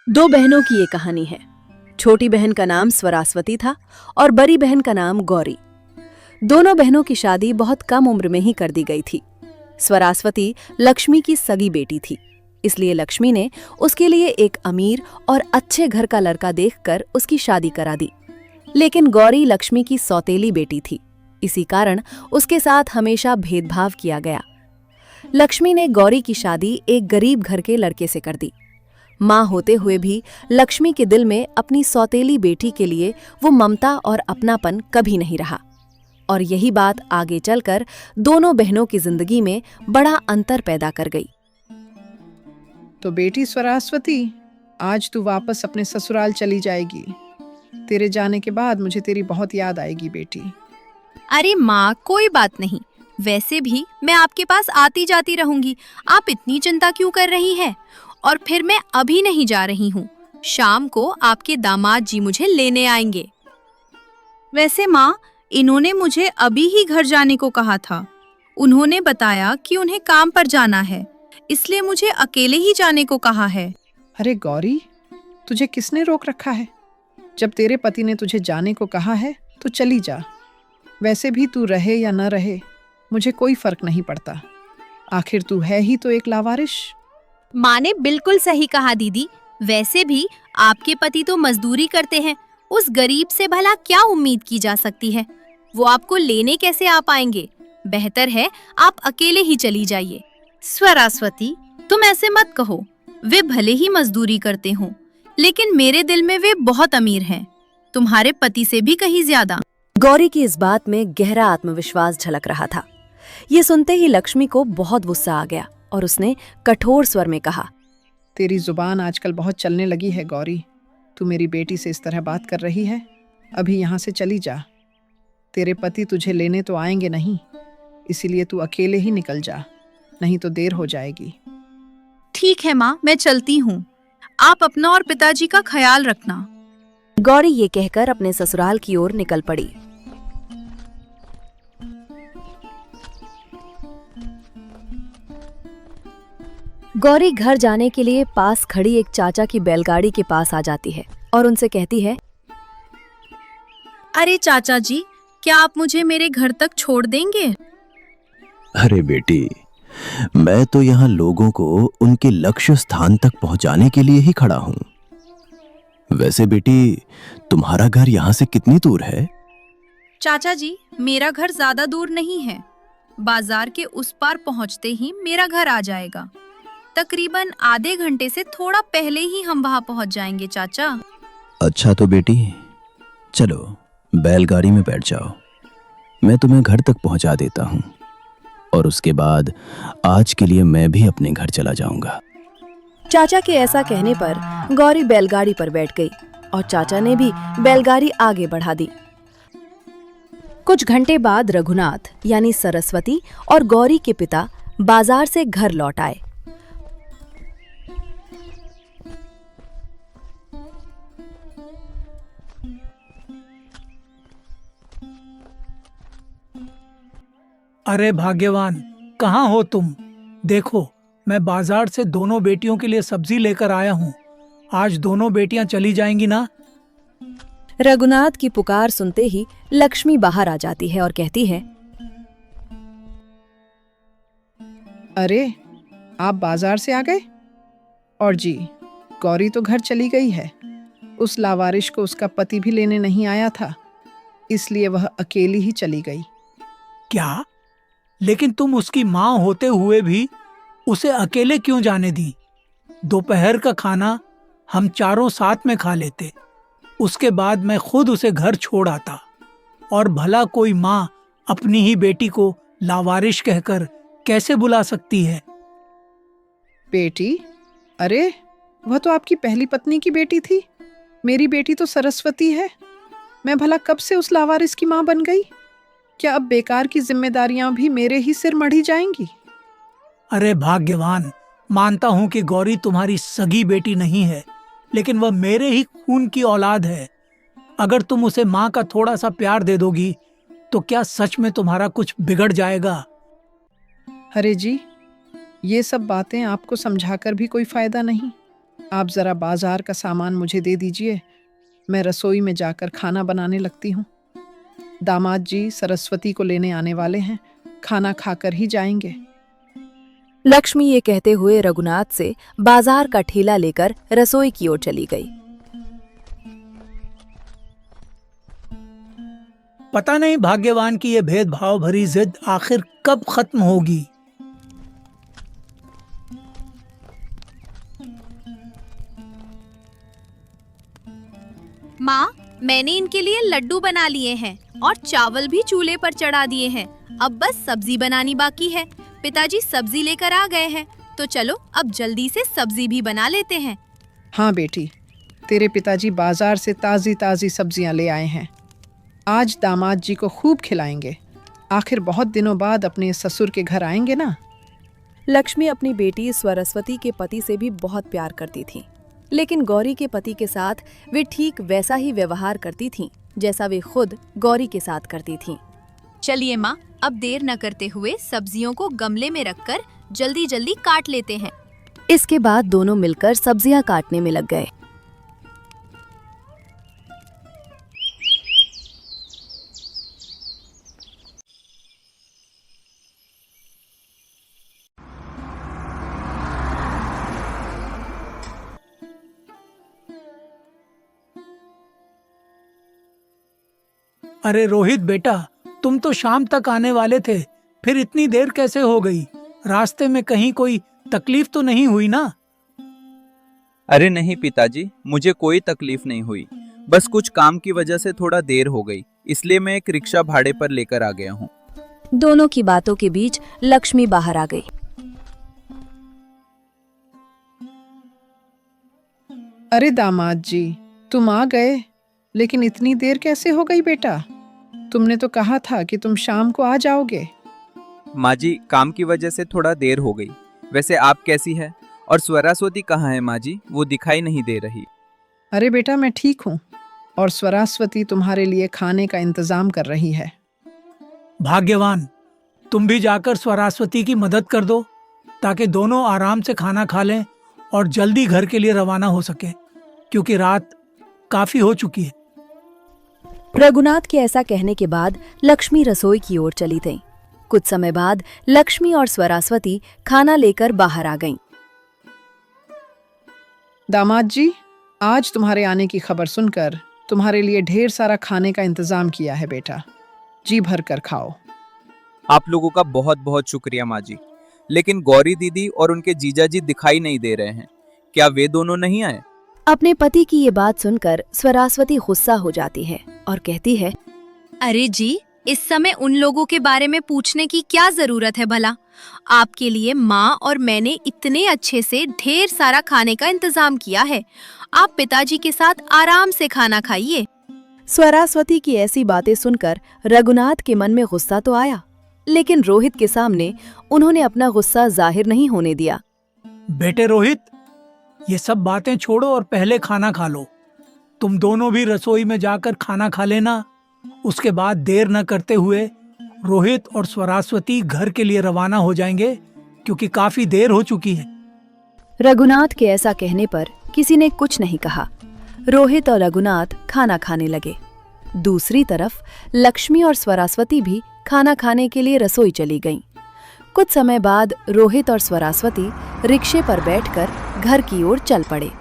दो बहनों की ये कहानी है। छोटी बहन का नाम स्वरास्वती था और बड़ी बहन का नाम गौरी। दोनों बहनों की शादी बहुत कम उम्र में ही कर दी गई थी। स्वरास्वती लक्ष्मी की सगी बेटी थी, इसलिए लक्ष्मी ने उसके लिए एक अमीर और अच्छे घर का लड़का देखकर उसकी शादी करा दी। लेकिन गौरी लक्ष्मी की सौतेली बेटी थी, इसी कारण उसके साथ हमेशा भेदभाव किया गया। लक्ष्मी ने गौरी की शादी एक गरीब घर के लड़के से कर दी। मां होते हुए भी लक्ष्मी के दिल में अपनी सौतेली बेटी के लिए वो ममता और अपनापन कभी नहीं रहा, और यही बात आगे चलकर दोनों बहनों की जिंदगी में बड़ा अंतर पैदा कर गई। तो बेटी स्वरास्वती, आज तू वापस अपने ससुराल चली जाएगी। तेरे जाने के बाद मुझे तेरी बहुत याद आएगी बेटी। अरे माँ, कोई बात नहीं। वैसे भी मैं आपके पास आती जाती रहूंगी। आप इतनी चिंता क्यों कर रही हैं? और फिर मैं अभी नहीं जा रही हूँ। शाम को आपके दामाद जी मुझे लेने आएंगे। वैसे माँ, इन्होंने मुझे अभी ही घर जाने को कहा था। उन्होंने बताया कि उन्हें काम पर जाना है, इसलिए मुझे अकेले ही जाने को कहा है। अरे गौरी, तुझे किसने रोक रखा है? जब तेरे पति ने तुझे जाने को कहा है तो चली जा। वैसे भी तू रहे या न रहे, मुझे कोई फर्क नहीं पड़ता। आखिर तू है ही तो एक लावारिश। माँ ने बिल्कुल सही कहा दीदी। वैसे भी आपके पति तो मजदूरी करते हैं, उस गरीब से भला क्या उम्मीद की जा सकती है? वो आपको लेने कैसे आ पाएंगे? बेहतर है आप अकेले ही चली जाइए। स्वरास्वती, तुम ऐसे मत कहो। वे भले ही मजदूरी करते हों, लेकिन मेरे दिल में वे बहुत अमीर हैं, तुम्हारे पति से भी कहीं ज्यादा। गौरी की इस बात में गहरा आत्मविश्वास झलक रहा था। ये सुनते ही लक्ष्मी को बहुत गुस्सा आ गया और उसने कठोर स्वर में कहा, तेरी जुबान आजकल बहुत चलने लगी है गौरी। तू मेरी बेटी से इस तरह बात कर रही है। अभी यहाँ से चली जा। तेरे पति तुझे लेने तो आएंगे नहीं, इसीलिए तू अकेले ही निकल जा, नहीं तो देर हो जाएगी। ठीक है माँ, मैं चलती हूँ। आप अपना और पिताजी का ख्याल रखना। गौरी ये कहकर अपने ससुराल की ओर निकल पड़ी। गौरी घर जाने के लिए पास खड़ी एक चाचा की बैलगाड़ी के पास आ जाती है और उनसे कहती है, अरे चाचा जी, क्या आप मुझे मेरे घर तक छोड़ देंगे? अरे बेटी, मैं तो यहाँ लोगों को उनके लक्ष्य स्थान तक पहुंचाने के लिए ही खड़ा हूँ। वैसे बेटी, तुम्हारा घर यहाँ से कितनी दूर है? चाचा जी, मेरा घर ज्यादा दूर नहीं है। बाजार के उस पार पहुँचते ही मेरा घर आ जाएगा। तकरीबन आधे घंटे से थोड़ा पहले ही हम वहाँ पहुँच जाएंगे चाचा। अच्छा तो बेटी, चलो बैलगाड़ी में बैठ जाओ। मैं तुम्हें घर तक पहुंचा देता हूँ, और उसके बाद आज के लिए मैं भी अपने घर चला जाऊंगा। चाचा के ऐसा कहने पर गौरी बैलगाड़ी पर बैठ गई और चाचा ने भी बैलगाड़ी आगे बढ़ा दी। कुछ घंटे बाद रघुनाथ यानी सरस्वती और गौरी के पिता बाजार से घर लौट आए। अरे भाग्यवान, कहाँ हो तुम? देखो, मैं बाजार से दोनों बेटियों के लिए सब्जी लेकर आया हूँ। आज दोनों बेटियां चली जाएंगी ना? रघुनाथ की पुकार सुनते ही लक्ष्मी बाहर आ जाती है और कहती है, अरे, आप बाजार से आ गए? और जी, गौरी तो घर चली गई है। उस लावारिश को उसका पति भी लेने नहीं आया था, इसलिए वह अकेली ही चली गई। क्या? लेकिन तुम उसकी माँ होते हुए भी उसे अकेले क्यों जाने दी? दोपहर का खाना हम चारों साथ में खा लेते, उसके बाद मैं खुद उसे घर छोड़ आता। और भला कोई माँ अपनी ही बेटी को लावारिश कहकर कैसे बुला सकती है? बेटी? अरे, वह तो आपकी पहली पत्नी की बेटी थी। मेरी बेटी तो सरस्वती है। मैं भला कब से उस लावारिस की माँ बन गई? क्या अब बेकार की जिम्मेदारियां भी मेरे ही सिर मढ़ी जाएंगी? अरे भाग्यवान, मानता हूं कि गौरी तुम्हारी सगी बेटी नहीं है, लेकिन वह मेरे ही खून की औलाद है। अगर तुम उसे माँ का थोड़ा सा प्यार दे दोगी तो क्या सच में तुम्हारा कुछ बिगड़ जाएगा? अरे जी, ये सब बातें आपको समझाकर भी कोई फायदा नहीं। आप जरा बाजार का सामान मुझे दे दीजिए, मैं रसोई में जाकर खाना बनाने लगती हूँ। दामाद जी सरस्वती को लेने आने वाले हैं, खाना खाकर ही जाएंगे। लक्ष्मी ये कहते हुए रघुनाथ से बाजार का ठेला लेकर रसोई की ओर चली गई। पता नहीं भाग्यवान की ये भेदभाव भरी जिद आखिर कब खत्म होगी। माँ, मैंने इनके लिए लड्डू बना लिए हैं और चावल भी चूल्हे पर चढ़ा दिए हैं। अब बस सब्जी बनानी बाकी है। पिताजी सब्जी लेकर आ गए हैं, तो चलो अब जल्दी से सब्जी भी बना लेते हैं। हाँ बेटी, तेरे पिताजी बाजार से ताज़ी ताज़ी सब्जियां ले आए हैं। आज दामाद जी को खूब खिलाएंगे। आखिर बहुत दिनों बाद अपने ससुर के घर आएंगे ना। लक्ष्मी अपनी बेटी सरस्वती के पति से भी बहुत प्यार करती थी, लेकिन गौरी के पति के साथ वे ठीक वैसा ही व्यवहार करती थीं जैसा वे खुद गौरी के साथ करती थीं। चलिए माँ, अब देर न करते हुए सब्जियों को गमले में रखकर जल्दी जल्दी काट लेते हैं। इसके बाद दोनों मिलकर सब्जियां काटने में लग गए। अरे रोहित बेटा, तुम तो शाम तक आने वाले थे, फिर इतनी देर कैसे हो गई? रास्ते में कहीं कोई तकलीफ तो नहीं हुई ना? अरे नहीं पिताजी, मुझे कोई तकलीफ नहीं हुई। बस कुछ काम की वजह से थोड़ा देर हो गई, इसलिए मैं एक रिक्शा भाड़े पर लेकर आ गया हूँ। दोनों की बातों के बीच लक्ष्मी बाहर आ गई। अरे दामाद जी, तुम आ गए, लेकिन इतनी देर कैसे हो गई बेटा? तुमने तो कहा था कि तुम शाम को आ जाओगे। माँ जी, काम की वजह से थोड़ा देर हो गई। वैसे आप कैसी है? और स्वरास्वती कहाँ है माँ जी? वो दिखाई नहीं दे रही। अरे बेटा, मैं ठीक हूँ और स्वरास्वती तुम्हारे लिए खाने का इंतजाम कर रही है। भाग्यवान, तुम भी जाकर स्वरास्वती की मदद कर दो ताकि दोनों आराम से खाना खा लें और जल्दी घर के लिए रवाना हो सके, क्योंकि रात काफी हो चुकी है। रघुनाथ के ऐसा कहने के बाद लक्ष्मी रसोई की ओर चली गईं। कुछ समय बाद लक्ष्मी और स्वरास्वती खाना लेकर बाहर आ गईं। दामाद जी, आज तुम्हारे आने की खबर सुनकर तुम्हारे लिए ढेर सारा खाने का इंतजाम किया है बेटा, जी भर कर खाओ। आप लोगों का बहुत बहुत शुक्रिया माँ जी। लेकिन गौरी दीदी और उनके जीजा जी दिखाई नहीं दे रहे हैं। क्या वे दोनों नहीं आए? अपने पति की ये बात सुनकर स्वरास्वती गुस्सा हो जाती है और कहती है, अरे जी, इस समय उन लोगों के बारे में पूछने की क्या जरूरत है भला? आपके लिए माँ और मैंने इतने अच्छे से ढेर सारा खाने का इंतजाम किया है। आप पिताजी के साथ आराम से खाना खाइए। स्वरास्वती की ऐसी बातें सुनकर रघुनाथ के मन में गुस्सा तो आया, लेकिन रोहित के सामने उन्होंने अपना गुस्सा जाहिर नहीं होने दिया। बेटे रोहित, ये सब बातें छोड़ो और पहले खाना खा लो। तुम दोनों भी रसोई में जाकर खाना खा लेना। उसके बाद देर न करते हुए रोहित और स्वरास्वती घर के लिए रवाना हो जाएंगे, क्योंकि काफी देर हो चुकी है। रघुनाथ के ऐसा कहने पर किसी ने कुछ नहीं कहा। रोहित और रघुनाथ खाना खाने लगे। दूसरी तरफ लक्ष्मी और स्वरास्वती भी खाना खाने के लिए रसोई चली गईं। कुछ समय बाद रोहित और स्वरास्वती रिक्शे पर बैठकर घर की ओर चल पड़े।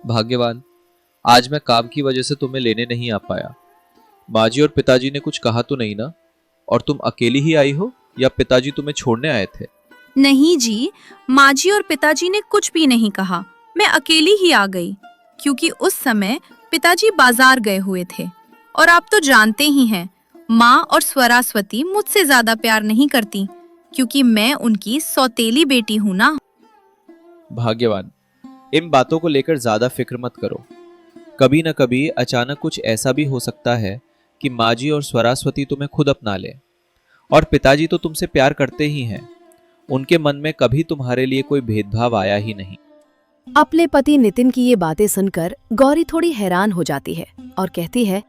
भाग्यवान, आज मैं काम की वजह से तुम्हें लेने नहीं आ पाया। माँ जी और पिताजी ने कुछ कहा तो नहीं ना? और तुम अकेली ही आई हो या पिताजी तुम्हें छोड़ने आए थे? नहीं जी, माँ जी और पिताजी ने कुछ भी नहीं कहा। मैं अकेली ही आ गई, क्योंकि उस समय पिताजी बाजार गए हुए थे। और आप तो जानते ही हैं, माँ और स्वरास्वती मुझसे ज्यादा प्यार नहीं करती, क्योंकि मैं उनकी सौतेली बेटी हूँ ना। भाग्यवान, इन बातों को लेकर ज्यादा फिक्र मत करो। कभी न कभी अचानक कुछ ऐसा भी हो सकता है कि माँ जी और स्वरास्वती तुम्हें खुद अपना ले। और पिताजी तो तुमसे प्यार करते ही हैं। उनके मन में कभी तुम्हारे लिए कोई भेदभाव आया ही नहीं। अपने पति नितिन की ये बातें सुनकर गौरी थोड़ी हैरान हो जाती है और कहती है,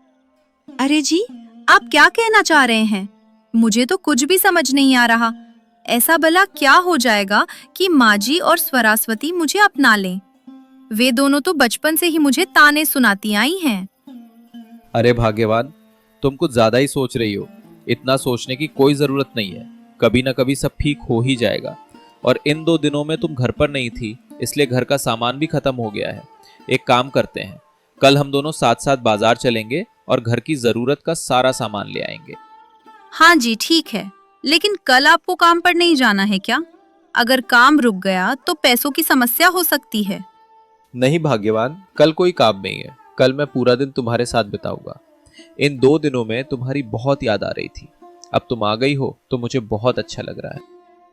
अरे जी, आप क्या कहना चाह रहे हैं? मुझे तो कुछ भी समझ नहीं आ रहा। ऐसा भला क्या हो जाएगा कि माजी और स्वरास्वती मुझे अपना लें? वे दोनों तो बचपन से ही मुझे ताने सुनाती आई हैं। अरे भाग्यवान, तुम कुछ ज्यादा ही सोच रही हो। इतना सोचने की कोई जरूरत नहीं है। कभी ना कभी सब ठीक हो ही जाएगा। और इन 2 दिनों में तुम घर पर नहीं थी, इसलिए घर का सामान भी खत्म हो गया है। एक काम करते हैं, कल हम दोनों साथ साथ बाजार चलेंगे और घर की जरूरत का सारा सामान ले आएंगे। हाँ जी, ठीक है। लेकिन कल आपको काम पर नहीं जाना है क्या? अगर काम रुक गया तो पैसों की समस्या हो सकती है। नहीं भाग्यवान, कल कोई काम नहीं है। कल मैं पूरा दिन तुम्हारे साथ बिताऊंगा। इन 2 दिनों में तुम्हारी बहुत याद आ रही थी। अब तुम आ गई हो तो मुझे बहुत अच्छा लग रहा है।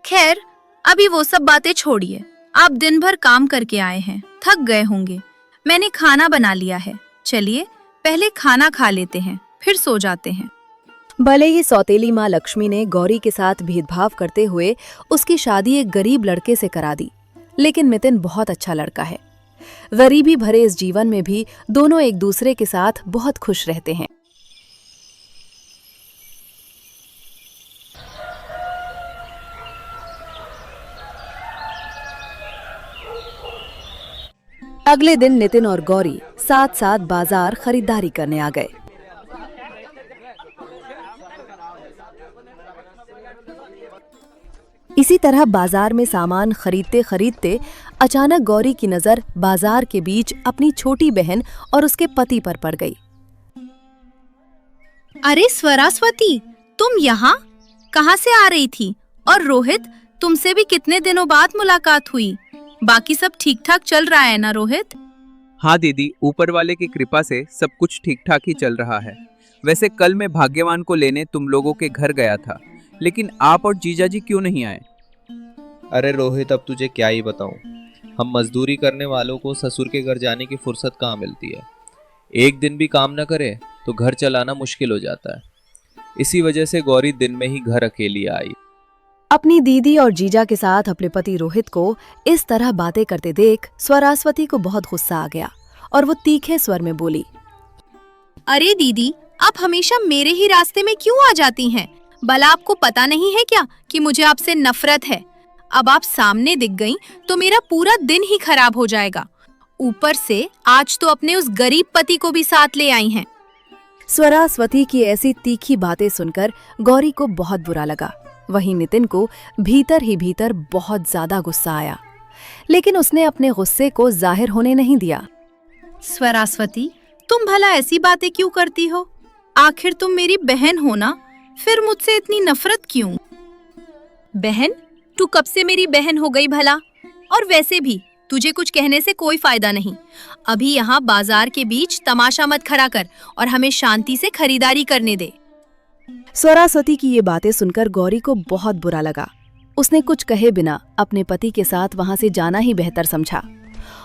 खैर, अभी वो सब बातें छोड़िए। आप दिन भर काम करके आए हैं, थक गए होंगे। मैंने खाना बना लिया है। चलिए पहले खाना खा लेते हैं, फिर सो जाते हैं। भले ही सौतेली माँ लक्ष्मी ने गौरी के साथ भेदभाव करते हुए उसकी शादी एक गरीब लड़के से करा दी, लेकिन नितिन बहुत अच्छा लड़का है। गरीबी भरे इस जीवन में भी दोनों एक दूसरे के साथ बहुत खुश रहते हैं। अगले दिन नितिन और गौरी साथ साथ बाजार खरीदारी करने आ गए। इसी तरह बाजार में सामान खरीदते खरीदते अचानक गौरी की नजर बाजार के बीच अपनी छोटी बहन और उसके पति पर पड़ गई। अरे स्वरास्वती, तुम यहाँ कहाँ से आ रही थी? और रोहित, तुमसे भी कितने दिनों बाद मुलाकात हुई। बाकी सब ठीक ठाक चल रहा है ना रोहित? हाँ दीदी, ऊपर वाले की कृपा से सब कुछ ठीक ठाक ही चल रहा है। वैसे कल मैं भाग्यवान को लेने तुम लोगों के घर गया था, लेकिन आप और जीजा जी क्यों नहीं आए? अरे रोहित, अब तुझे क्या ही बताऊं। हम मजदूरी करने वालों को ससुर के घर जाने की फुर्सत कहाँ मिलती है। एक दिन भी काम न करे तो घर चलाना मुश्किल हो जाता है। इसी वजह से गौरी दिन में ही घर अकेली आई। अपनी दीदी और जीजा के साथ अपने पति रोहित को इस तरह बातें करते देख स्वरास्वती को बहुत गुस्सा आ गया और वो तीखे स्वर में बोली, अरे दीदी, आप हमेशा मेरे ही रास्ते में क्यों आ जाती हैं? भला आपको पता नहीं है क्या कि मुझे आपसे नफरत है? अब आप सामने दिख गईं तो मेरा पूरा दिन ही खराब हो जाएगा। ऊपर से आज तो अपने उस गरीब पति को भी साथ ले आई हैं। स्वरास्वती की ऐसी तीखी बातें सुनकर गौरी को बहुत बुरा लगा। वहीं नितिन को भीतर ही भीतर बहुत ज्यादा गुस्सा आया, लेकिन उसने अपने गुस्से को जाहिर होने नहीं दिया। स्वरास्वती, तुम भला ऐसी बातें क्यों करती हो? आखिर तुम मेरी बहन हो ना, फिर मुझसे इतनी नफरत क्यों? बहन? तू कब से मेरी बहन हो गई भला? और वैसे भी तुझे कुछ कहने से कोई फायदा नहीं। अभी यहाँ बाजार के बीच तमाशा मत खड़ा कर और हमें शांति से खरीदारी करने दे। स्वरास्वती की ये बातें सुनकर गौरी को बहुत बुरा लगा। उसने कुछ कहे बिना अपने पति के साथ वहां से जाना ही बेहतर समझा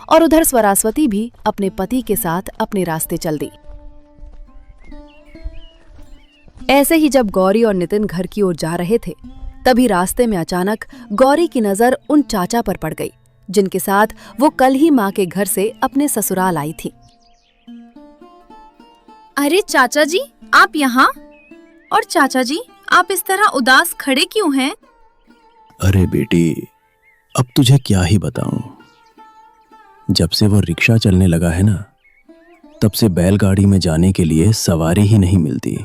और उधर स्वरास्वती भी अपने पति के साथ अपने रास्ते चल दी। ऐसे ही जब गौरी और नितिन घर की ओर जा रहे थे, तभी रास्ते में अचानक गौरी की नजर उन चाचा पर पड़ गई जिनके साथ वो कल ही माँ के घर से अपने ससुराल आई थी। अरे चाचा जी, आप यहाँ? और चाचा जी, आप इस तरह उदास खड़े क्यों हैं? अरे बेटी, अब तुझे क्या ही बताऊं। जब से वो रिक्शा चलने लगा है ना, तब से बैलगाड़ी में जाने के लिए सवारी ही नहीं मिलती।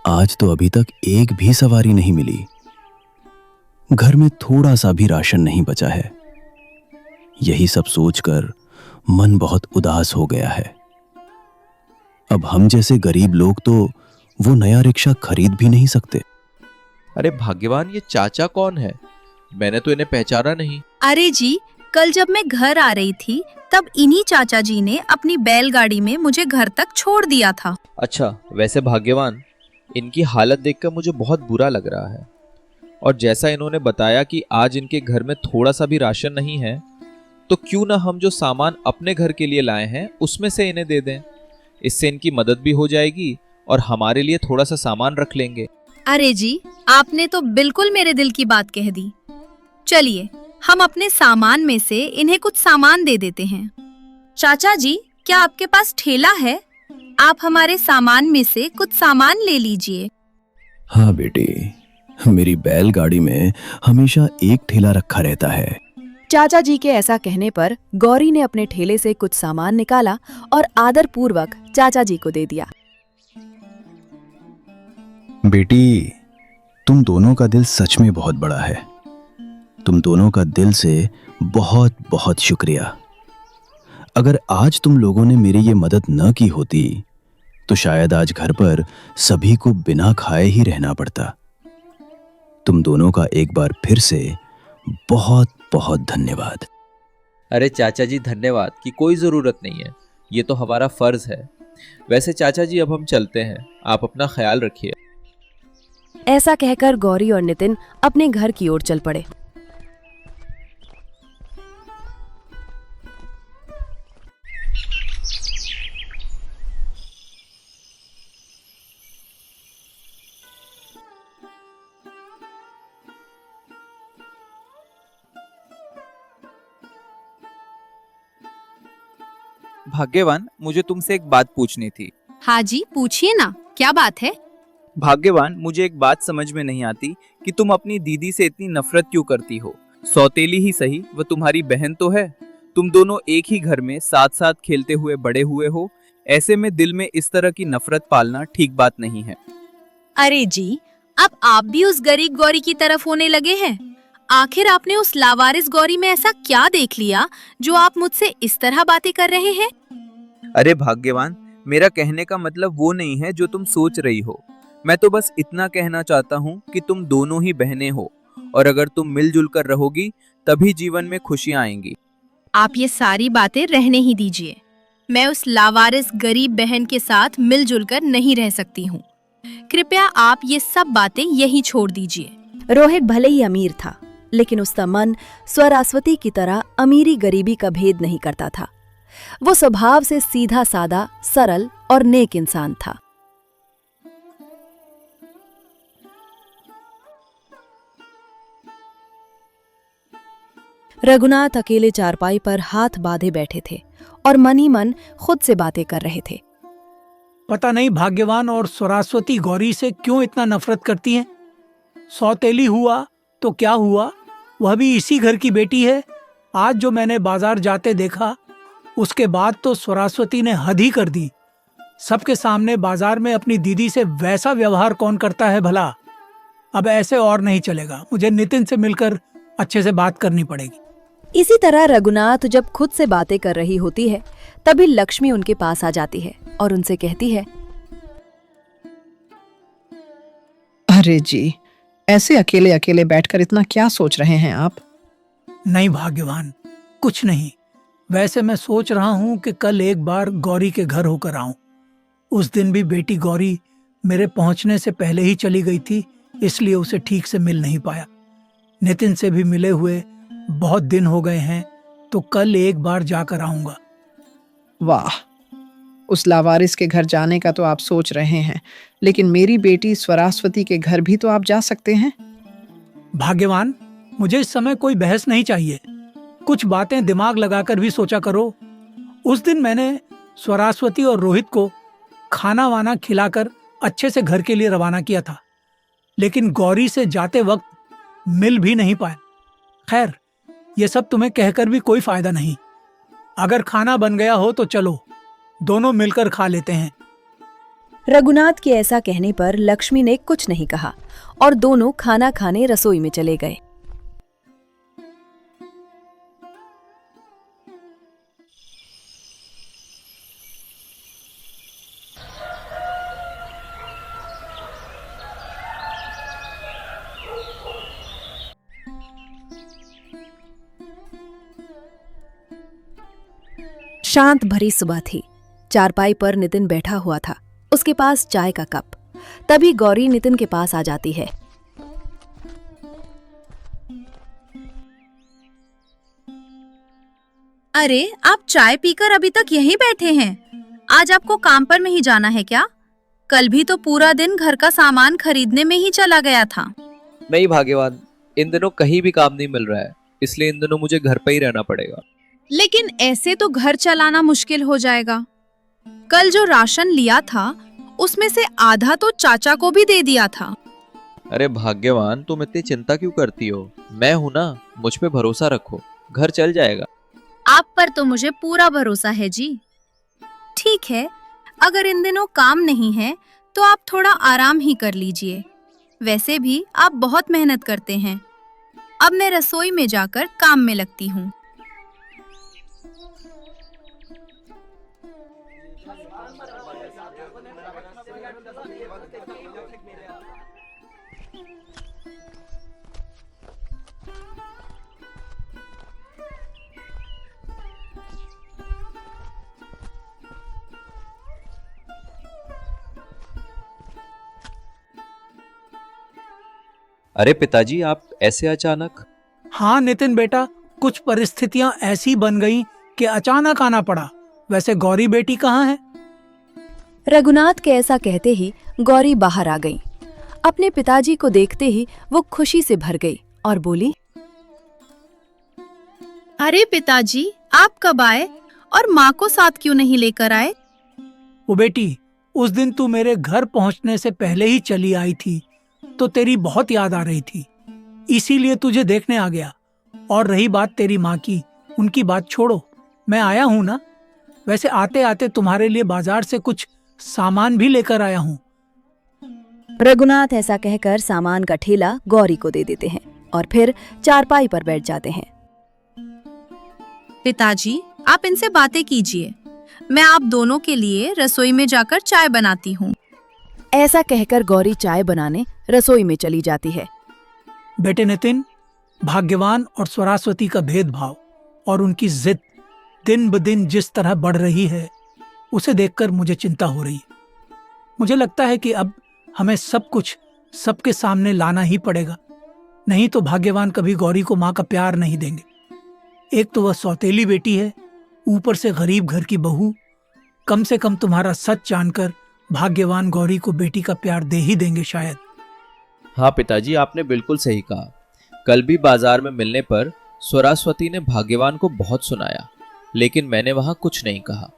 आज तो अभी तक एक भी सवारी नहीं मिली। घर में थोड़ा सा भी राशन नहीं बचा है। यही सब सोचकर मन बहुत उदास हो गया है। अब हम जैसे गरीब लोग तो वो नया रिक्शा खरीद भी नहीं सकते। अरे भाग्यवान, ये चाचा कौन है? मैंने तो इन्हें पहचाना नहीं। अरे जी, कल जब मैं घर आ रही थी तब इन्हीं चाचा जी ने अपनी बैलगाड़ी में मुझे घर तक छोड़ दिया था। अच्छा, वैसे भाग्यवान, इनकी हालत देखकर मुझे बहुत बुरा लग रहा है। और जैसा इन्होंने बताया कि आज इनके घर में थोड़ा सा भी राशन नहीं है, तो क्यों ना हम जो सामान अपने घर के लिए लाए हैं उसमें से इन्हें दे दें। इससे इनकी मदद भी हो जाएगी और हमारे लिए थोड़ा सा सामान रख लेंगे। अरे जी, आपने तो बिल्कुल मेरे दिल की बात कह दी। चलिए, हम अपने सामान में से इन्हें कुछ सामान दे देते हैं। चाचा जी, क्या आपके पास ठेला है? आप हमारे सामान में से कुछ सामान ले लीजिए। हाँ बेटी, मेरी बैलगाड़ी में हमेशा एक ठेला रखा रहता है। चाचा जी के ऐसा कहने पर गौरी ने अपने ठेले से कुछ सामान निकाला और आदरपूर्वक चाचा जी को दे दिया। बेटी, तुम दोनों का दिल सच में बहुत बड़ा है। तुम दोनों का दिल से बहुत बहुत शुक्रिया। अगर आज तुम लोगों ने मेरी ये मदद न की होती तो शायद आज घर पर सभी को बिना खाए ही रहना पड़ता। तुम दोनों का एक बार फिर से बहुत बहुत धन्यवाद। अरे चाचा जी, धन्यवाद की कोई ज़रूरत नहीं है, ये तो हमारा फ़र्ज़ है। वैसे चाचा जी, अब हम चलते हैं, आप अपना ख्याल रखिए। ऐसा कहकर गौरी और नितिन अपने घर की ओर चल पड़े। भाग्यवान, मुझे तुमसे एक बात पूछनी थी। हाँ जी, पूछिए ना, क्या बात है? भाग्यवान, मुझे एक बात समझ में नहीं आती कि तुम अपनी दीदी से इतनी नफरत क्यों करती हो। सौतेली ही सही, वो तुम्हारी बहन तो है। तुम दोनों एक ही घर में साथ साथ खेलते हुए बड़े हुए हो। ऐसे में दिल में इस तरह की नफरत पालना ठीक बात नहीं है। अरे जी, अब आप भी उस गरीब गौरी की तरफ होने लगे हैं। आखिर आपने उस लावारिस गौरी में ऐसा क्या देख लिया जो आप मुझसे इस तरह बातें कर रहे हैं? अरे भाग्यवान, मेरा कहने का मतलब वो नहीं है जो तुम सोच रही हो। मैं तो बस इतना कहना चाहता हूँ कि तुम दोनों ही बहनें हो और अगर तुम मिलजुल कर रहोगी तभी जीवन में खुशियाँ आएंगी। आप ये सारी बातें रहने ही दीजिए। मैं उस लावारिस गरीब बहन के साथ मिलजुल कर नहीं रह सकती हूँ। कृपया आप ये सब बातें यहीं छोड़ दीजिए। रोहित भले ही अमीर था, लेकिन उसका मन स्वरास्वती की तरह अमीरी गरीबी का भेद नहीं करता था। वो स्वभाव से सीधा सादा, सरल और नेक इंसान था। रघुनाथ अकेले चारपाई पर हाथ बांधे बैठे थे और मन ही मन खुद से बातें कर रहे थे। पता नहीं भाग्यवान और स्वरास्वती गौरी से क्यों इतना नफरत करती हैं। सौतेली हुआ तो क्या हुआ, वह भी इसी घर की बेटी है। आज जो मैंने बाजार जाते देखा, उसके बाद तो स्वरास्वती ने हद ही कर दी। सबके सामने बाजार में अपनी दीदी से वैसा व्यवहार कौन करता है भला। अब ऐसे और नहीं चलेगा, मुझे नितिन से मिलकर अच्छे से बात करनी पड़ेगी। इसी तरह रघुनाथ जब खुद से बातें कर रही होती है, तभी लक्ष्मी उनके पास आ जाती है और उनसे कहती है, अरे जी, ऐसे अकेले अकेले बैठकर इतना क्या सोच रहे हैं आप? नहीं भाग्यवान, कुछ नहीं। वैसे मैं सोच रहा हूँ कि कल एक बार गौरी के घर होकर आऊं। उस दिन भी बेटी गौरी मेरे पहुंचने से पहले ही चली गई थी, इसलिए उसे ठीक से मिल नहीं पाया। नितिन से भी मिले हुए बहुत दिन हो गए हैं, तो कल एक बार जाकर आऊंगा। वाह, उस लावारिस के घर जाने का तो आप सोच रहे हैं, लेकिन मेरी बेटी स्वरास्वती के घर भी तो आप जा सकते हैं। भाग्यवान, मुझे इस समय कोई बहस नहीं चाहिए। कुछ बातें दिमाग लगाकर भी सोचा करो। उस दिन मैंने स्वरास्वती और रोहित को खाना वाना खिलाकर अच्छे से घर के लिए रवाना किया था, लेकिन गौरी से जाते वक्त मिल भी नहीं पाया। खैर, ये सब तुम्हें कहकर भी कोई फायदा नहीं। अगर खाना बन गया हो तो चलो, दोनों मिलकर खा लेते हैं। रघुनाथ के ऐसा कहने पर लक्ष्मी ने कुछ नहीं कहा और दोनों खाना खाने रसोई में चले गए। शांत भरी सुबह थी। चारपाई पर नितिन बैठा हुआ था, उसके पास चाय का कप। तभी गौरी नितिन के पास आ जाती है। अरे, आप चाय पीकर अभी तक यहीं बैठे हैं? आज आपको काम पर नहीं जाना है क्या? कल भी तो पूरा दिन घर का सामान खरीदने में ही चला गया था। नहीं भाग्यवान, इन दिनों कहीं भी काम नहीं मिल रहा है, इसलिए इन दिनों मुझे घर पर ही रहना पड़ेगा। लेकिन ऐसे तो घर चलाना मुश्किल हो जाएगा। कल जो राशन लिया था उसमें से आधा तो चाचा को भी दे दिया था। अरे भाग्यवान, तुम इतनी चिंता क्यों करती हो? मैं हूं ना, मुझ पे भरोसा रखो, घर चल जाएगा। आप पर तो मुझे पूरा भरोसा है जी। ठीक है, अगर इन दिनों काम नहीं है तो आप थोड़ा आराम ही कर लीजिए। वैसे भी आप बहुत मेहनत करते हैं। अब मैं रसोई में जाकर काम में लगती हूँ। अरे पिताजी, आप ऐसे अचानक? हाँ नितिन बेटा, कुछ परिस्थितियां ऐसी बन गईं कि अचानक आना पड़ा। वैसे गौरी बेटी कहाँ है? रघुनाथ के ऐसा कहते ही गौरी बाहर आ गई। अपने पिताजी को देखते ही वो खुशी से भर गई और बोली, अरे पिताजी, आप कब आए और माँ को साथ क्यों नहीं लेकर आए? वो बेटी, उस दिन तू मेरे घर पहुंचने से पहले ही चली आई थी, तो तेरी बहुत याद आ रही थी, इसीलिए तुझे देखने आ गया। और रही बात तेरी माँ की, उनकी बात छोड़ो, मैं आया हूं ना। वैसे आते आते तुम्हारे लिए बाजार से कुछ सामान भी लेकर आया हूं। रघुनाथ ऐसा कहकर सामान का ठेला गौरी को दे देते हैं और फिर चारपाई पर बैठ जाते हैं। पिताजी, आप इनसे बातें कीजिए, मैं आप दोनों के लिए रसोई में जाकर चाय बनाती हूँ। ऐसा कहकर गौरी चाय बनाने रसोई में चली जाती है। बेटे नितिन, भाग्यवान और स्वरास्वती का भेदभाव और उनकी जिद दिन ब दिन जिस तरह बढ़ रही है, उसे देखकर मुझे चिंता हो रही है। मुझे लगता है कि अब हमें सब कुछ सबके सामने लाना ही पड़ेगा, नहीं तो भाग्यवान कभी गौरी को माँ का प्यार नहीं देंगे। एक तो वह सौतेली बेटी है, ऊपर से गरीब घर की बहू। कम से कम तुम्हारा सच जानकर भाग्यवान गौरी को बेटी का प्यार दे ही देंगे शायद। हाँ पिताजी, आपने बिल्कुल सही कहा। कल भी बाजार में मिलने पर स्वरास्वती ने भाग्यवान को बहुत सुनाया, लेकिन मैंने वहां कुछ नहीं कहा।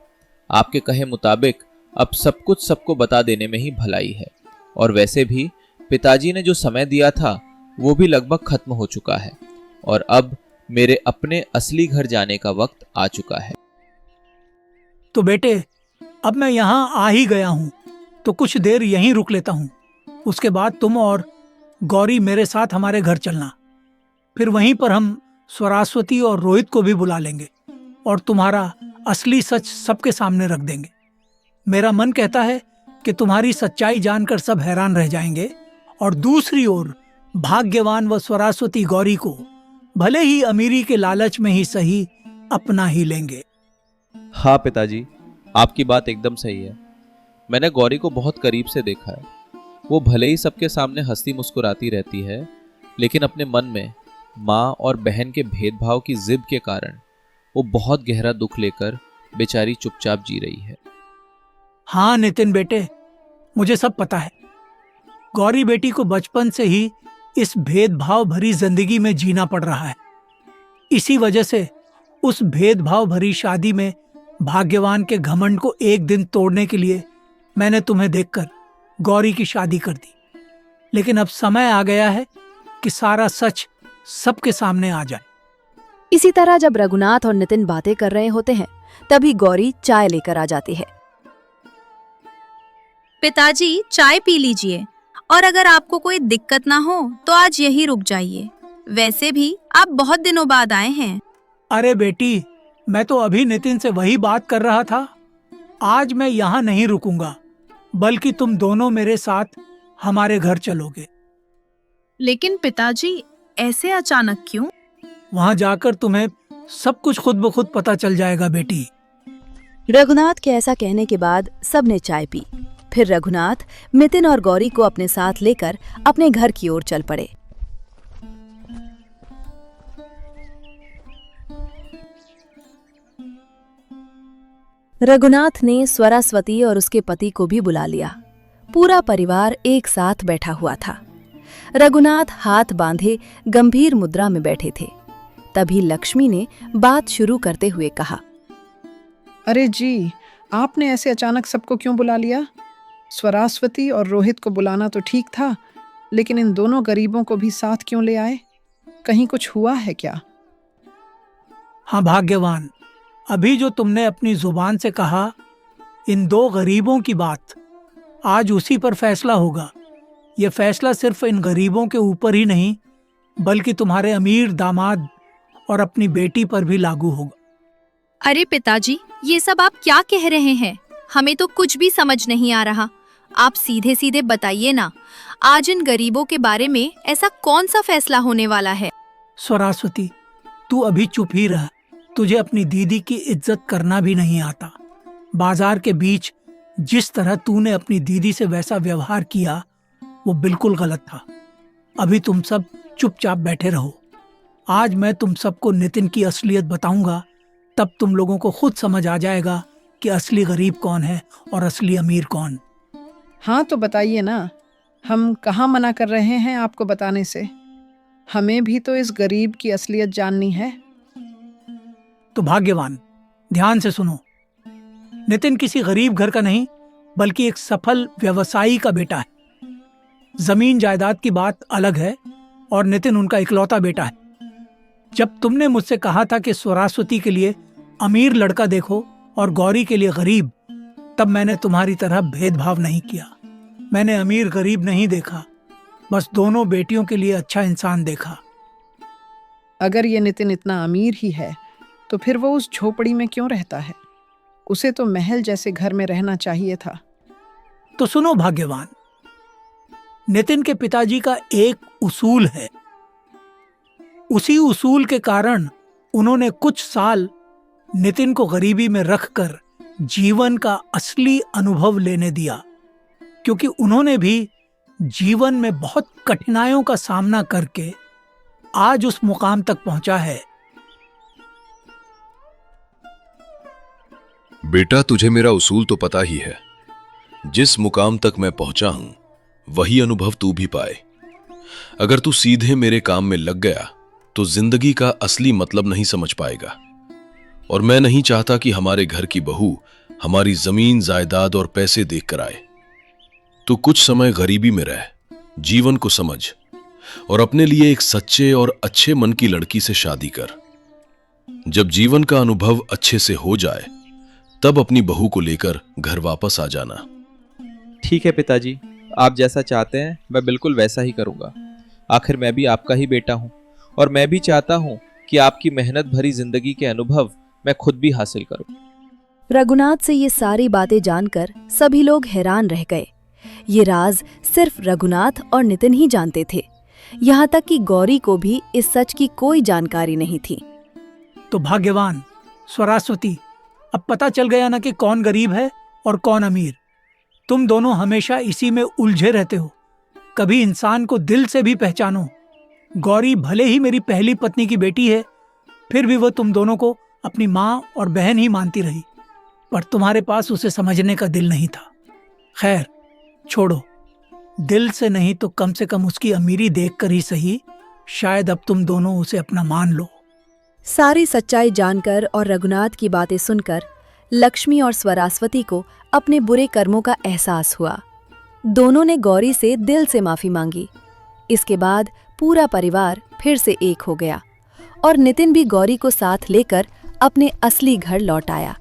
आपके कहे मुताबिक अब सब कुछ सबको बता देने में ही भलाई है। और वैसे भी पिताजी ने जो समय दिया था वो भी लगभग खत्म हो चुका है, और अब मेरे अपने असली घर जाने का वक्त आ चुका है। तो बेटे, अब मैं यहाँ आ ही गया हूँ, तो कुछ देर यहीं रुक लेता हूँ। उसके बाद तुम और गौरी मेरे साथ हमारे घर चलना। फिर वहीं पर हम स्वरास्वती और रोहित को भी बुला लेंगे और तुम्हारा असली सच सबके सामने रख देंगे। मेरा मन कहता है कि तुम्हारी सच्चाई जानकर सब हैरान रह जाएंगे, और दूसरी ओर भाग्यवान व स्वरास्वती गौरी को भले ही अमीरी के लालच में ही सही अपना ही लेंगे। हाँ पिताजी, आपकी बात एकदम सही है। मैंने गौरी को बहुत करीब से देखा है। वो भले ही सबके सामने हंसती मुस्कुराती रहती है, लेकिन अपने मन में माँ और बहन के भेदभाव की जिद के कारण वो बहुत गहरा दुख लेकर बेचारी चुपचाप जी रही है। हाँ नितिन बेटे, मुझे सब पता है। गौरी बेटी को बचपन से ही इस भेदभाव भरी जिंदगी में जीना पड़ रहा है। इसी वजह से उस भेदभाव भरी शादी में भाग्यवान के घमंड को एक दिन तोड़ने के लिए मैंने तुम्हें देखकर गौरी की शादी कर दी। लेकिन अब समय आ गया है कि सारा सच सबके सामने आ जाए। इसी तरह जब रघुनाथ और नितिन बातें कर रहे होते हैं, तभी गौरी चाय लेकर आ जाती है। पिताजी, चाय पी लीजिए, और अगर आपको कोई दिक्कत ना हो तो आज यहीं रुक जाइए। वैसे भी आप बहुत दिनों बाद आए हैं। अरे बेटी, मैं तो अभी नितिन से वही बात कर रहा था। आज मैं यहाँ नहीं रुकूंगा, बल्कि तुम दोनों मेरे साथ हमारे घर चलोगे। लेकिन पिताजी, ऐसे अचानक क्यों? वहां जाकर तुम्हें सब कुछ खुद ब खुद पता चल जाएगा बेटी। रघुनाथ के ऐसा कहने के बाद सबने चाय पी। फिर रघुनाथ नितिन और गौरी को अपने साथ लेकर अपने घर की ओर चल पड़े। रघुनाथ ने स्वरास्वती और उसके पति को भी बुला लिया। पूरा परिवार एक साथ बैठा हुआ था। रघुनाथ हाथ बांधे गंभीर मुद्रा में बैठे थे। तभी लक्ष्मी ने बात शुरू करते हुए कहा, अरे जी, आपने ऐसे अचानक सबको क्यों बुला लिया? स्वरास्वती और रोहित को बुलाना तो ठीक था, लेकिन इन दोनों गरीबों को भी साथ क्यों ले आए? कहीं कुछ हुआ है क्या? हाँ भाग्यवान, अभी जो तुमने अपनी जुबान से कहा, इन दो गरीबों की बात, आज उसी पर फैसला होगा। यह फैसला सिर्फ इन गरीबों के ऊपर ही नहीं, बल्कि तुम्हारे अमीर दामाद और अपनी बेटी पर भी लागू होगा। अरे पिताजी, ये सब आप क्या कह रहे हैं? हमें तो कुछ भी समझ नहीं आ रहा। आप सीधे सीधे बताइए ना, आज इन गरीबों के बारे में ऐसा कौन सा फैसला होने वाला है? स्वरास्वती, तू अभी चुप ही रह। तुझे अपनी दीदी की इज्जत करना भी नहीं आता। बाजार के बीच जिस तरह तूने अपनी दीदी से वैसा व्यवहार किया, वो बिल्कुल गलत था। अभी तुम सब चुपचाप बैठे रहो। आज मैं तुम सबको नितिन की असलियत बताऊंगा, तब तुम लोगों को खुद समझ आ जाएगा कि असली गरीब कौन है और असली अमीर कौन। हाँ तो बताइए ना, हम कहाँ मना कर रहे हैं आपको बताने से? हमें भी तो इस गरीब की असलियत जाननी है। तो भाग्यवान, ध्यान से सुनो। नितिन किसी गरीब घर का नहीं, बल्कि एक सफल व्यवसायी का बेटा है। जमीन जायदाद की बात अलग है, और नितिन उनका इकलौता बेटा है। जब तुमने मुझसे कहा था कि स्वरास्वती के लिए अमीर लड़का देखो और गौरी के लिए गरीब, तब मैंने तुम्हारी तरह भेदभाव नहीं किया। मैंने अमीर गरीब नहीं देखा, बस दोनों बेटियों के लिए अच्छा इंसान देखा। अगर ये नितिन इतना अमीर ही है, तो फिर वो उस झोपड़ी में क्यों रहता है? उसे तो महल जैसे घर में रहना चाहिए था। तो सुनो भाग्यवान, नितिन के पिताजी का एक उसूल है। उसी उसूल के कारण उन्होंने कुछ साल नितिन को गरीबी में रखकर जीवन का असली अनुभव लेने दिया, क्योंकि उन्होंने भी जीवन में बहुत कठिनाइयों का सामना करके आज उस मुकाम तक पहुंचा है। बेटा, तुझे मेरा उसूल तो पता ही है। जिस मुकाम तक मैं पहुंचा हूं, वही अनुभव तू भी पाए। अगर तू सीधे मेरे काम में लग गया तो जिंदगी का असली मतलब नहीं समझ पाएगा। और मैं नहीं चाहता कि हमारे घर की बहू हमारी जमीन जायदाद और पैसे देखकर आए। तू कुछ समय गरीबी में रह, जीवन को समझ, और अपने लिए एक सच्चे और अच्छे मन की लड़की से शादी कर। जब जीवन का अनुभव अच्छे से हो जाए, तब अपनी बहू को लेकर घर वापस आ जाना। ठीक है पिताजी, आप जैसा चाहते हैं मैं बिल्कुल वैसा ही करूंगा। आखिर मैं भी आपका ही बेटा हूं, और मैं भी चाहता हूं कि आपकी मेहनत भरी जिंदगी के अनुभव मैं खुद भी हासिल करूं। रघुनाथ से ये सारी बातें जानकर सभी लोग हैरान रह गए। ये राज सिर्फ रघुनाथ और नितिन ही जानते थे। यहाँ तक कि गौरी को भी इस सच की कोई जानकारी नहीं थी। तो भाग्यवान स्वरास्वती, अब पता चल गया ना कि कौन गरीब है और कौन अमीर। तुम दोनों हमेशा इसी में उलझे रहते हो। कभी इंसान को दिल से भी पहचानो। गौरी भले ही मेरी पहली पत्नी की बेटी है, फिर भी वह तुम दोनों को अपनी माँ और बहन ही मानती रही, पर तुम्हारे पास उसे समझने का दिल नहीं था। खैर छोड़ो, दिल से नहीं तो कम से कम उसकी अमीरी देखकर ही सही, शायद अब तुम दोनों उसे अपना मान लो। सारी सच्चाई जानकर और रघुनाथ की बातें सुनकर लक्ष्मी और स्वरास्वती को अपने बुरे कर्मों का एहसास हुआ। दोनों ने गौरी से दिल से माफी मांगी। इसके बाद पूरा परिवार फिर से एक हो गया और नितिन भी गौरी को साथ लेकर अपने असली घर लौट आया।